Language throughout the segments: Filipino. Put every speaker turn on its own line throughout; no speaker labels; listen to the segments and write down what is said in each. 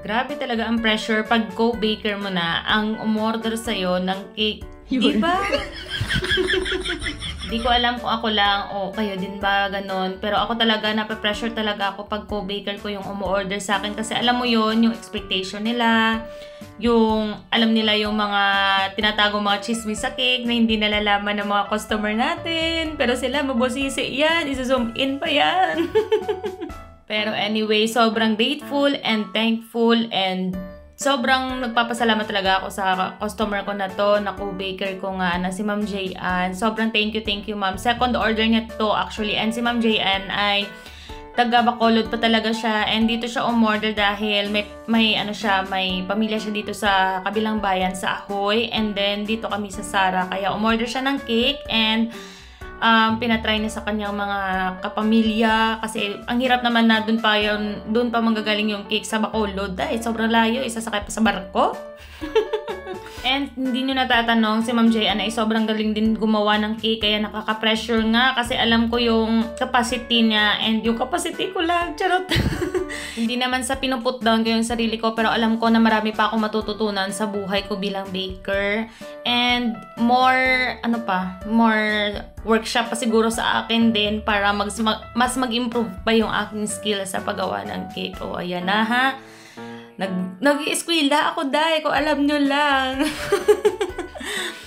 Grabe talaga ang pressure pag co-baker mo na ang umorder sa'yo ng cake. Di ba? Di ko alam kung ako lang o kayo din ba ganon. Pero ako talaga, nape-pressure talaga ako pag co-baker ko yung umu-order sa akin. Kasi alam mo yon yung expectation nila. Yung alam nila yung mga tinatago mga chismis sa cake na hindi nalalaman ng mga customer natin. Pero sila mabosisi yan. Isa-zoom in pa yan. Pero anyway, sobrang grateful and thankful and sobrang nagpapasalamat talaga ako sa customer ko na to, na co-baker ko nga na si Ma'am Jayan. Sobrang thank you ma'am. Second order niya to actually, and si Ma'am Jayan ay taga Bacolod pa talaga siya, and dito siya umorder dahil may pamilya siya dito sa kabilang bayan sa Ahoy, and then dito kami sa Sara, kaya umorder siya ng cake and pinatry niya sa kanyang mga kapamilya kasi ang hirap naman na doon pa manggagaling yung cake sa Bacolod dahil sobrang layo, isasakay pa sa barko. And hindi nyo natatanong, si Ma'am Jayan ay sobrang galing din gumawa ng cake, kaya nakaka-pressure nga kasi alam ko yung capacity niya and yung capacity ko lang, charot. Hindi naman sa pinuput down ko yung sarili ko, pero alam ko na marami pa akong matututunan sa buhay ko bilang baker. And more workshop pa siguro sa akin din para mas mag-improve pa yung aking skill sa paggawa ng cake. O ayan na ha. Nag-i-eskwela ako dahil kung alam nyo lang.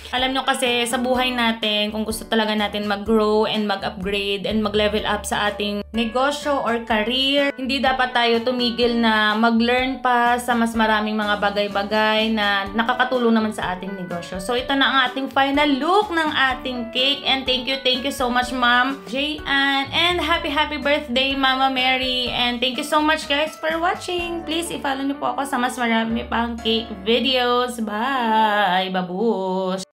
Alam nyo kasi sa buhay natin, kung gusto talaga natin mag-grow and mag-upgrade and mag-level up sa ating negosyo or career, hindi dapat tayo tumigil na mag-learn pa sa mas maraming mga bagay-bagay na nakakatulong naman sa ating negosyo. So ito na ang ating final look ng ating cake, and thank you so much Ma'am Jayan, and happy birthday Mama Mary, and thank you so much guys for watching. Please i-follow niyo po ako sa mas marami pang cake videos. Bye! Babush!